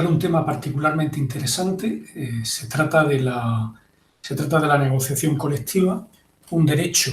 un tema particularmente interesante. Se trata de la negociación colectiva, un derecho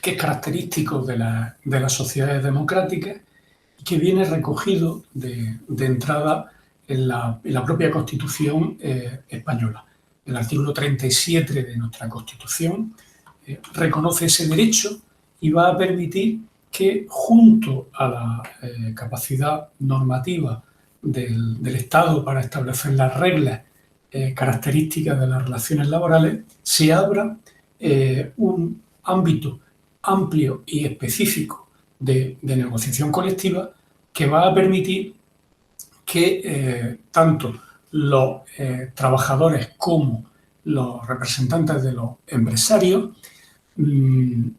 que es característico de las sociedades democráticas y que viene recogido de entrada en la propia Constitución española. El artículo 37 de nuestra Constitución reconoce ese derecho y va a permitir que, junto a la capacidad normativa del Estado para establecer las reglas características de las relaciones laborales, se abra un ámbito amplio y específico de negociación colectiva que va a permitir que tanto los trabajadores como los representantes de los empresarios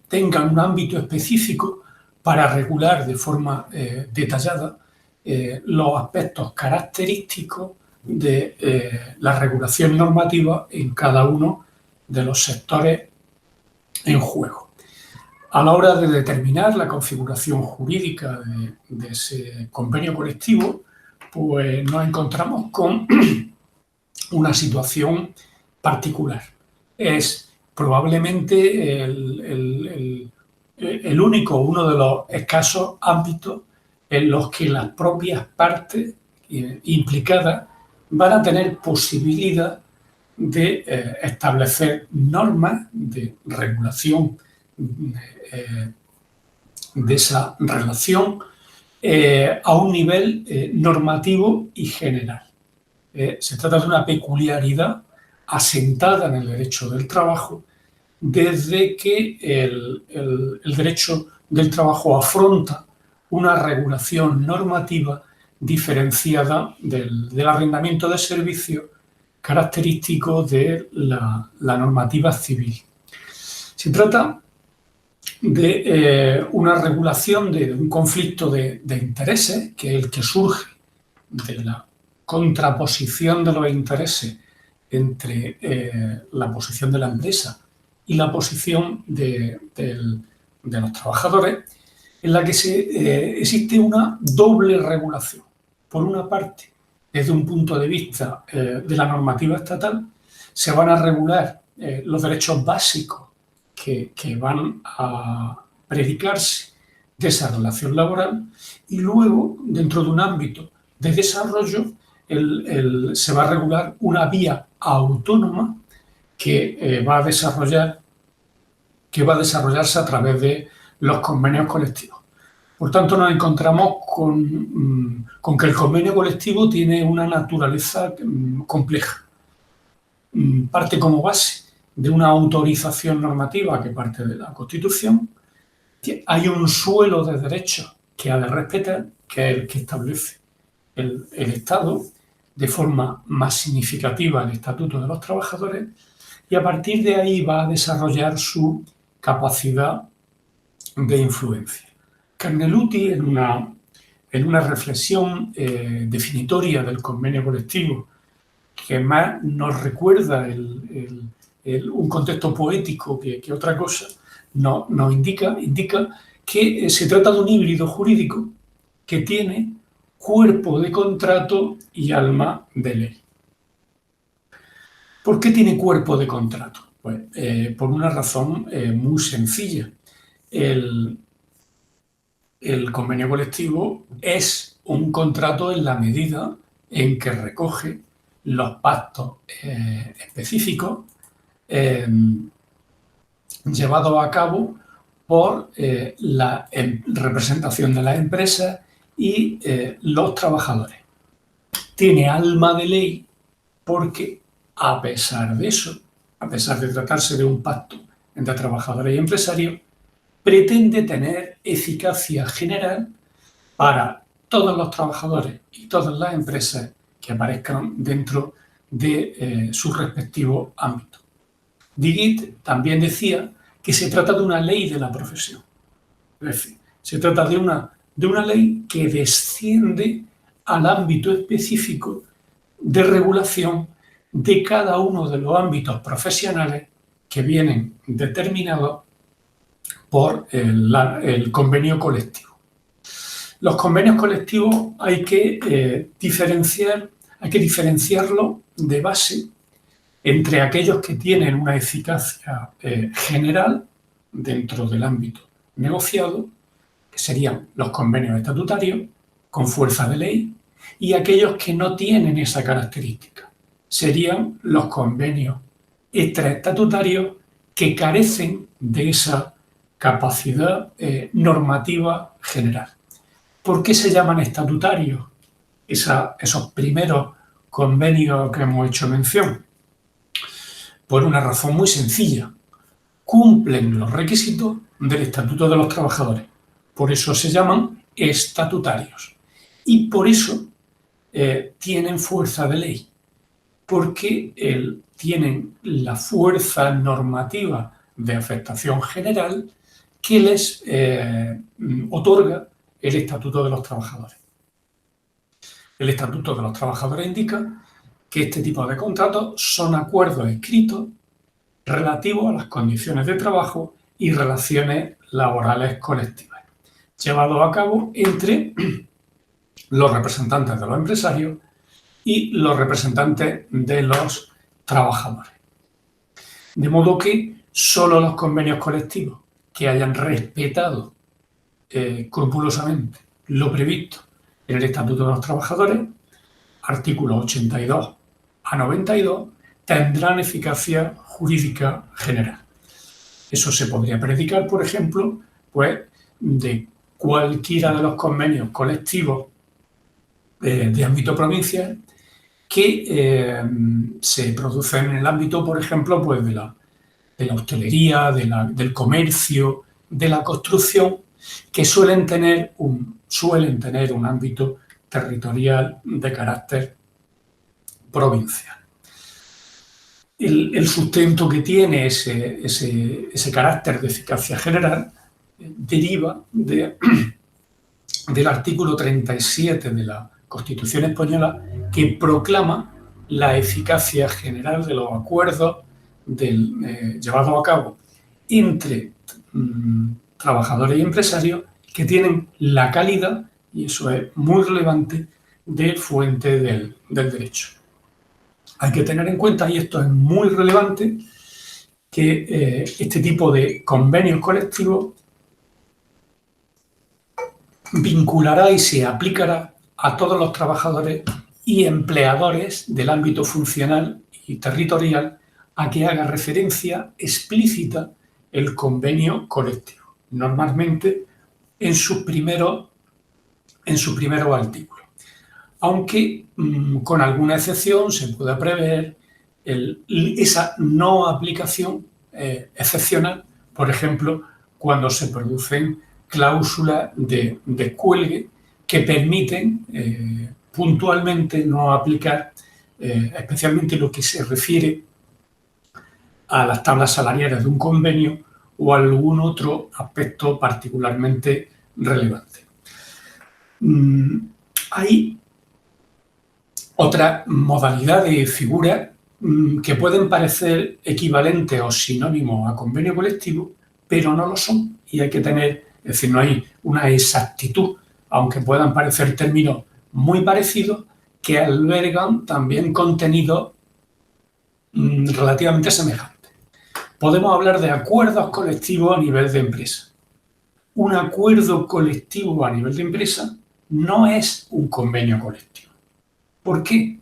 tengan un ámbito específico para regular de forma detallada los aspectos característicos de la regulación normativa en cada uno de los sectores en juego. A la hora de determinar la configuración jurídica de ese convenio colectivo, pues nos encontramos con una situación particular. Es probablemente el único, uno de los escasos ámbitos en los que las propias partes implicadas van a tener posibilidad de establecer normas de regulación de esa relación a un nivel normativo y general. Se trata de una peculiaridad asentada en el derecho del trabajo desde que el derecho del trabajo afronta una regulación normativa diferenciada del arrendamiento de servicios característico de la normativa civil. Se trata de una regulación de un conflicto de intereses, que es el que surge de la contraposición de los intereses entre la posición de la empresa y la posición de los trabajadores, en la que existe una doble regulación. Por una parte, desde un punto de vista de la normativa estatal, se van a regular los derechos básicos que van a predicarse de esa relación laboral, y luego, dentro de un ámbito de desarrollo, se va a regular una vía autónoma que va a desarrollarse a través de los convenios colectivos. Por tanto, nos encontramos con que el convenio colectivo tiene una naturaleza compleja. Parte como base de una autorización normativa que parte de la Constitución. Hay un suelo de derechos que ha de respetar, que es el que establece el Estado, de forma más significativa el Estatuto de los Trabajadores, y a partir de ahí va a desarrollar su capacidad de influencia. Carneluti, en una reflexión definitoria del convenio colectivo, que más nos recuerda un contexto poético que otra cosa, nos indica que se trata de un híbrido jurídico que tiene cuerpo de contrato y alma de ley. ¿Por qué tiene cuerpo de contrato? Pues por una razón muy sencilla. El convenio colectivo es un contrato en la medida en que recoge los pactos específicos llevados a cabo por la representación de las empresas y los trabajadores. Tiene alma de ley porque, a pesar de eso, a pesar de tratarse de un pacto entre trabajadores y empresarios, pretende tener eficacia general para todos los trabajadores y todas las empresas que aparezcan dentro de sus respectivos ámbitos. Digit también decía que se trata de una ley de la profesión. Es decir, se trata de una ley que desciende al ámbito específico de regulación de cada uno de los ámbitos profesionales que vienen determinados por el convenio colectivo. Los convenios colectivos hay que diferenciarlo de base entre aquellos que tienen una eficacia general dentro del ámbito negociado, que serían los convenios estatutarios con fuerza de ley, y aquellos que no tienen esa característica, serían los convenios extraestatutarios que carecen de esa capacidad normativa general. ¿Por qué se llaman estatutarios esos primeros convenios que hemos hecho mención? Por una razón muy sencilla. Cumplen los requisitos del Estatuto de los Trabajadores. Por eso se llaman estatutarios. Y por eso tienen fuerza de ley. Porque tienen la fuerza normativa de afectación general que les otorga el Estatuto de los Trabajadores. El Estatuto de los Trabajadores indica que este tipo de contratos son acuerdos escritos relativos a las condiciones de trabajo y relaciones laborales colectivas, llevados a cabo entre los representantes de los empresarios y los representantes de los trabajadores. De modo que solo los convenios colectivos que hayan respetado escrupulosamente lo previsto en el Estatuto de los Trabajadores, artículos 82 a 92, tendrán eficacia jurídica general. Eso se podría predicar, por ejemplo, pues, de cualquiera de los convenios colectivos de ámbito provincial que se producen en el ámbito, por ejemplo, pues, de la hostelería, del comercio, de la construcción, que suelen tener un ámbito territorial de carácter provincial. El sustento que tiene ese carácter de eficacia general deriva del artículo 37 de la Constitución española, que proclama la eficacia general de los acuerdos llevados a cabo entre trabajadores y empresarios que tienen la calidad, y eso es muy relevante, de fuente del derecho. Hay que tener en cuenta, y esto es muy relevante, que este tipo de convenios colectivos vinculará y se aplicará a todos los trabajadores y empleadores del ámbito funcional y territorial a que haga referencia explícita el convenio colectivo, normalmente en sus primeros artículos. Aunque con alguna excepción se pueda prever esa no aplicación excepcional, por ejemplo, cuando se producen cláusulas de descuelgue que permiten puntualmente no aplicar, especialmente lo que se refiere a las tablas salariales de un convenio o algún otro aspecto particularmente relevante. Hay otra modalidad de figuras que pueden parecer equivalentes o sinónimos a convenio colectivo, pero no lo son, y hay que tener, es decir, no hay una exactitud, aunque puedan parecer términos muy parecidos, que albergan también contenidos relativamente semejantes. Podemos hablar de acuerdos colectivos a nivel de empresa. Un acuerdo colectivo a nivel de empresa no es un convenio colectivo. ¿Por qué?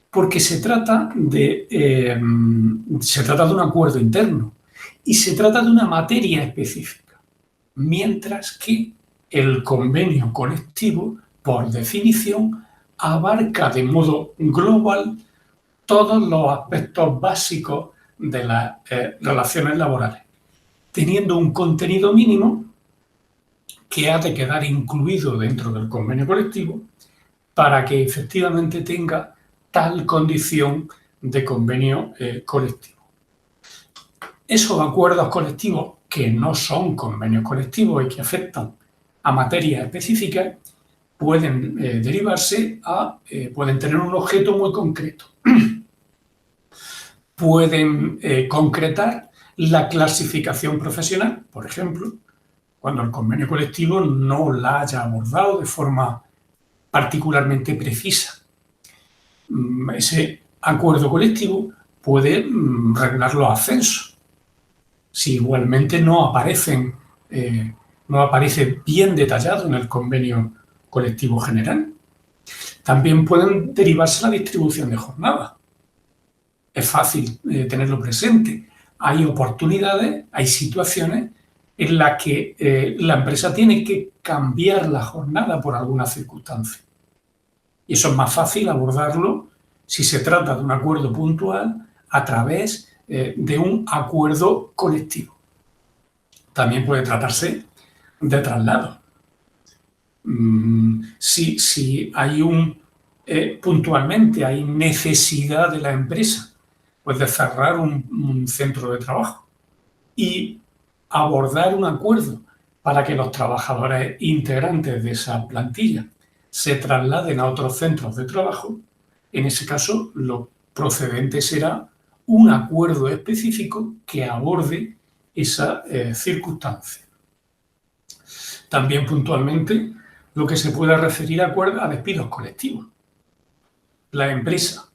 Porque se trata de un acuerdo interno y se trata de una materia específica, mientras que el convenio colectivo, por definición, abarca de modo global todos los aspectos básicos de las relaciones laborales, teniendo un contenido mínimo que ha de quedar incluido dentro del convenio colectivo para que efectivamente tenga tal condición de convenio colectivo. Esos acuerdos colectivos que no son convenios colectivos y que afectan a materias específicas pueden derivarse pueden tener un objeto muy concreto. Pueden concretar la clasificación profesional, por ejemplo, cuando el convenio colectivo no la haya abordado de forma particularmente precisa. Ese acuerdo colectivo puede regular los ascensos. Si igualmente no aparece bien detallado en el convenio colectivo general. También pueden derivarse la distribución de jornada. Es fácil tenerlo presente. Hay oportunidades, hay situaciones en las que la empresa tiene que cambiar la jornada por alguna circunstancia. Y eso es más fácil abordarlo si se trata de un acuerdo puntual a través de un acuerdo colectivo. También puede tratarse de traslado. Si hay puntualmente hay necesidad de la empresa pues de cerrar un centro de trabajo y abordar un acuerdo para que los trabajadores integrantes de esa plantilla se trasladen a otros centros de trabajo, en ese caso lo procedente será un acuerdo específico que aborde esa circunstancia. También puntualmente lo que se puede referir a despidos colectivos. La empresa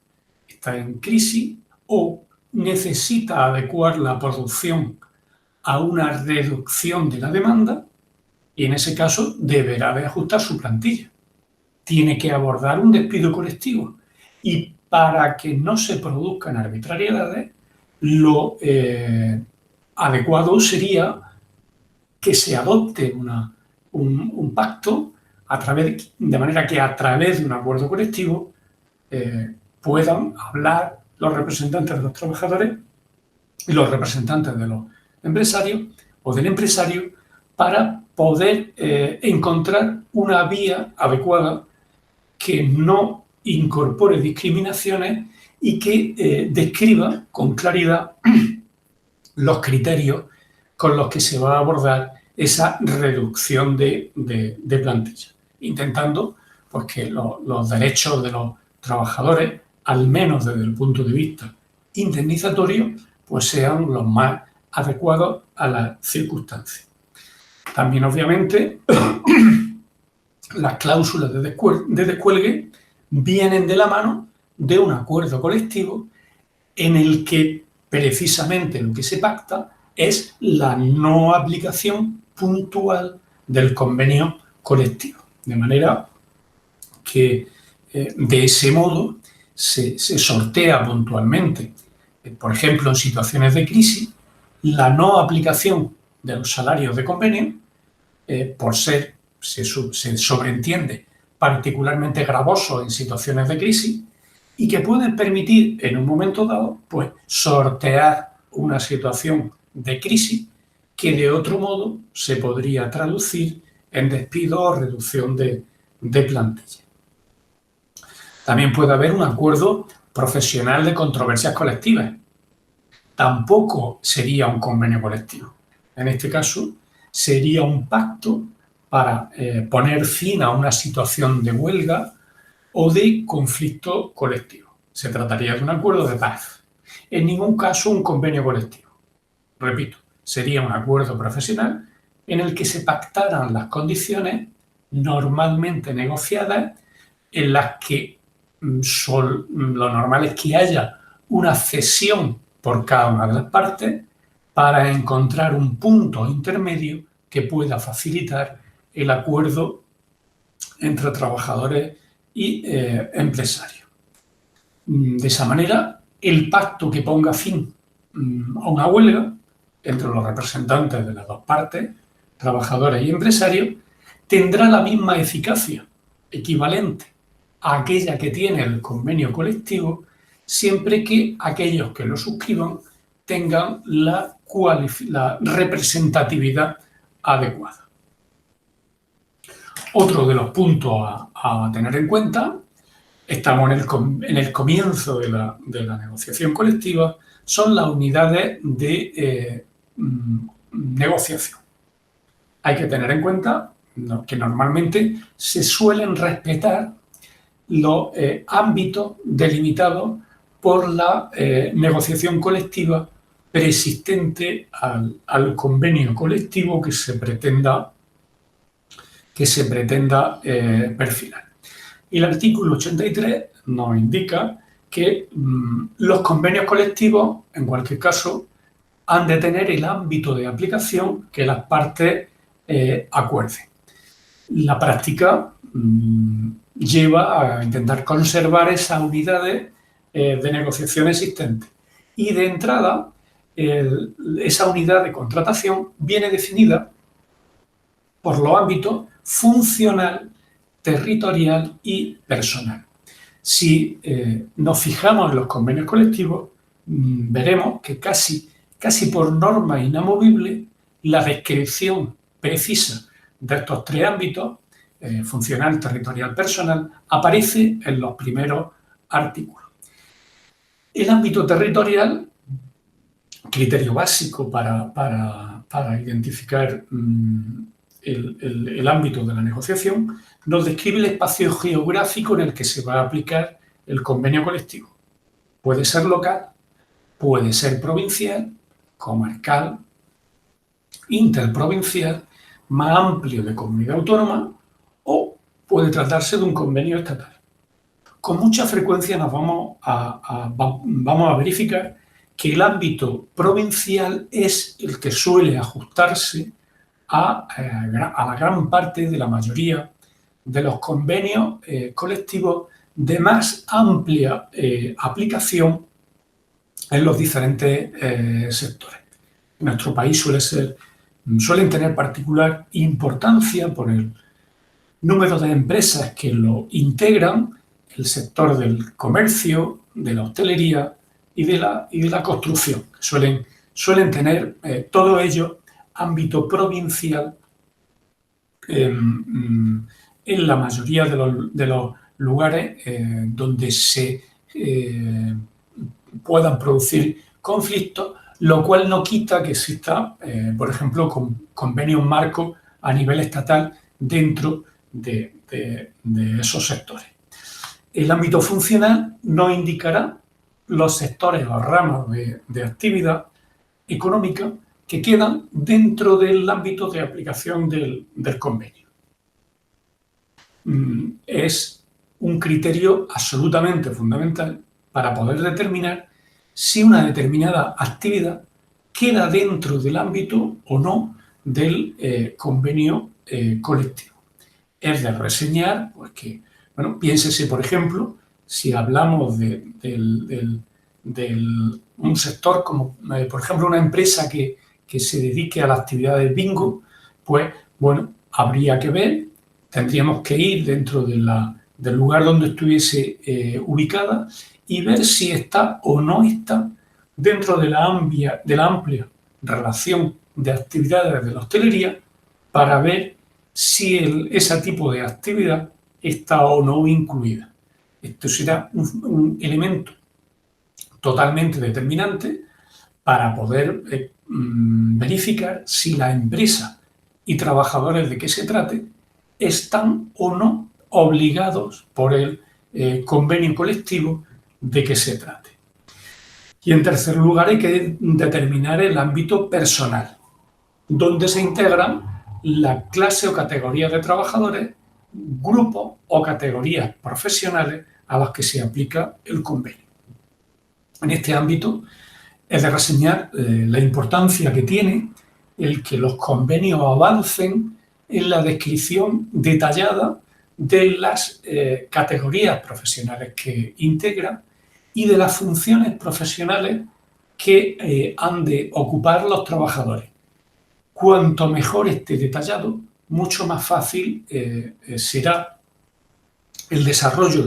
está en crisis o necesita adecuar la producción a una reducción de la demanda y en ese caso deberá de ajustar su plantilla. Tiene que abordar un despido colectivo y para que no se produzcan arbitrariedades, lo adecuado sería que se adopte un pacto de manera que a través de un acuerdo colectivo puedan hablar los representantes de los trabajadores y los representantes de los empresarios o del empresario para poder encontrar una vía adecuada que no incorpore discriminaciones y que describa con claridad los criterios con los que se va a abordar esa reducción de plantilla, intentando pues, que los derechos de los trabajadores, al menos desde el punto de vista indemnizatorio, pues sean los más adecuados a las circunstancias. También, obviamente, las cláusulas de descuelgue vienen de la mano de un acuerdo colectivo en el que precisamente lo que se pacta es la no aplicación puntual del convenio colectivo. De manera que de ese modo se sortea puntualmente, por ejemplo, en situaciones de crisis, la no aplicación de los salarios de convenio, por ser, se sobreentiende, particularmente gravoso en situaciones de crisis y que pueden permitir en un momento dado pues, sortear una situación de crisis que de otro modo se podría traducir en despido o reducción de plantilla. También puede haber un acuerdo profesional de controversias colectivas. Tampoco sería un convenio colectivo. En este caso, sería un pacto para poner fin a una situación de huelga o de conflicto colectivo. Se trataría de un acuerdo de paz. En ningún caso un convenio colectivo. Repito, sería un acuerdo profesional en el que se pactaran las condiciones normalmente negociadas en las que lo normal es que haya una cesión por cada una de las partes para encontrar un punto intermedio que pueda facilitar el acuerdo entre trabajadores y empresarios. De esa manera, el pacto que ponga fin a una huelga entre los representantes de las dos partes, trabajadores y empresarios, tendrá la misma eficacia, equivalente a aquella que tiene el convenio colectivo, siempre que aquellos que lo suscriban tengan la representatividad adecuada. Otro de los puntos a tener en cuenta, estamos en el comienzo de la negociación colectiva, son las unidades de negociación. Hay que tener en cuenta que normalmente se suelen respetar los ámbitos delimitados por la negociación colectiva preexistente al convenio colectivo que se pretenda perfilar. Y el artículo 83 nos indica que los convenios colectivos, en cualquier caso, han de tener el ámbito de aplicación que las partes acuerden. La práctica lleva a intentar conservar esas unidades de negociación existentes. Y de entrada, esa unidad de contratación viene definida por los ámbitos funcional, territorial y personal. Si nos fijamos en los convenios colectivos, veremos que casi por norma inamovible, la descripción precisa de estos tres ámbitos, funcional, territorial, personal, aparece en los primeros artículos. El ámbito territorial, criterio básico para identificar el ámbito de la negociación, nos describe el espacio geográfico en el que se va a aplicar el convenio colectivo. Puede ser local, puede ser provincial, comarcal, interprovincial, más amplio de comunidad autónoma o puede tratarse de un convenio estatal. Con mucha frecuencia nos vamos a verificar que el ámbito provincial es el que suele ajustarse a la gran parte de la mayoría de los convenios colectivos de más amplia aplicación en los diferentes sectores. En nuestro país suelen tener particular importancia por el número de empresas que lo integran, el sector del comercio, de la hostelería y de la construcción. Suelen tener todo ello ámbito provincial en la mayoría de los lugares donde se puedan producir conflictos, lo cual no quita que exista, por ejemplo, convenios marcos a nivel estatal dentro de esos sectores. El ámbito funcional nos indicará los sectores o ramas de actividad económica que quedan dentro del ámbito de aplicación del convenio. Es un criterio absolutamente fundamental para poder determinar si una determinada actividad queda dentro del ámbito o no del convenio colectivo. Es de reseñar, pues que, bueno, piénsese, por ejemplo, si hablamos de un sector como, por ejemplo, una empresa que se dedique a la actividad del bingo, pues, bueno, habría que ver, tendríamos que ir dentro del lugar donde estuviese ubicada y ver si está o no está dentro de la amplia relación de actividades de la hostelería para ver si ese tipo de actividad está o no incluida. Esto será un elemento totalmente determinante para poder verificar si la empresa y trabajadores de que se trate están o no obligados por el convenio colectivo de que se trate. Y en tercer lugar hay que determinar el ámbito personal, donde se integran la clase o categoría de trabajadores, grupos o categorías profesionales a las que se aplica el convenio. En este ámbito es de reseñar la importancia que tiene el que los convenios avancen en la descripción detallada de las categorías profesionales que integran y de las funciones profesionales que han de ocupar los trabajadores. Cuanto mejor esté detallado, mucho más fácil será el desarrollo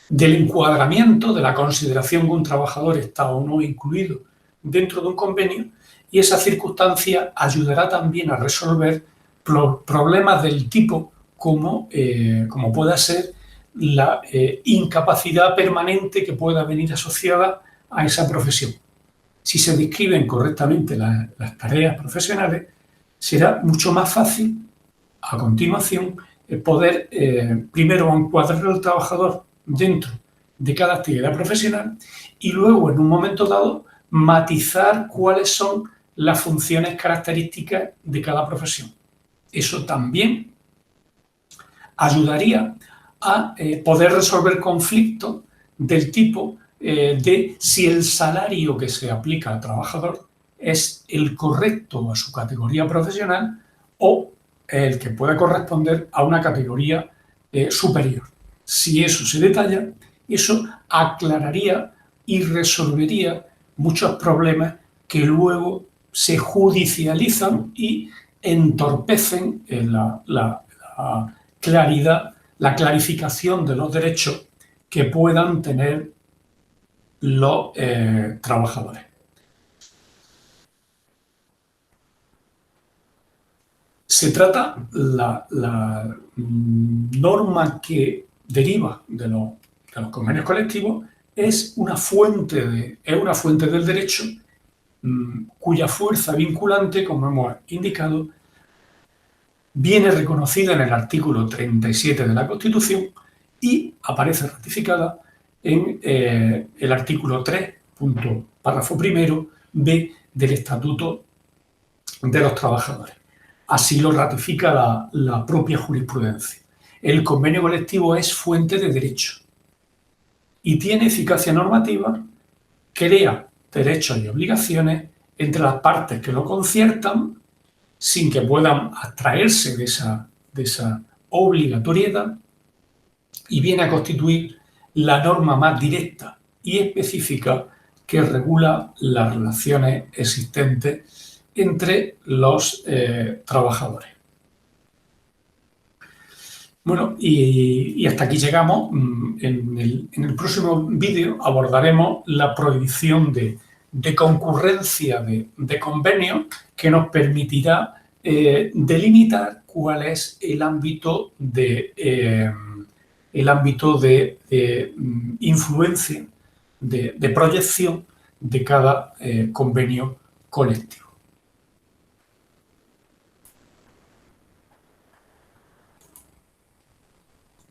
del encuadramiento, de la consideración que un trabajador está o no incluido dentro de un convenio, y esa circunstancia ayudará también a resolver problemas del tipo como pueda ser la incapacidad permanente que pueda venir asociada a esa profesión. Si se describen correctamente las tareas profesionales, será mucho más fácil, a continuación, poder primero encuadrar al trabajador dentro de cada actividad profesional y luego, en un momento dado, matizar cuáles son las funciones características de cada profesión. Eso también ayudaría a poder resolver conflictos del tipo de si el salario que se aplica al trabajador es el correcto a su categoría profesional o el que puede corresponder a una categoría superior. Si eso se detalla, eso aclararía y resolvería muchos problemas que luego se judicializan y entorpecen la claridad, la clarificación de los derechos que puedan tener los trabajadores. Se trata la norma que deriva de los convenios colectivos es una fuente del derecho cuya fuerza vinculante, como hemos indicado, viene reconocida en el artículo 37 de la Constitución y aparece ratificada en el artículo 3, párrafo primero, B del Estatuto de los Trabajadores. Así lo ratifica la propia jurisprudencia. El convenio colectivo es fuente de derecho y tiene eficacia normativa, crea derechos y obligaciones entre las partes que lo conciertan sin que puedan abstraerse de esa obligatoriedad y viene a constituir la norma más directa y específica que regula las relaciones existentes entre los trabajadores. Bueno, y hasta aquí llegamos. En el próximo vídeo abordaremos la prohibición de concurrencia de convenios que nos permitirá delimitar cuál es el ámbito de influencia, de proyección de cada convenio colectivo.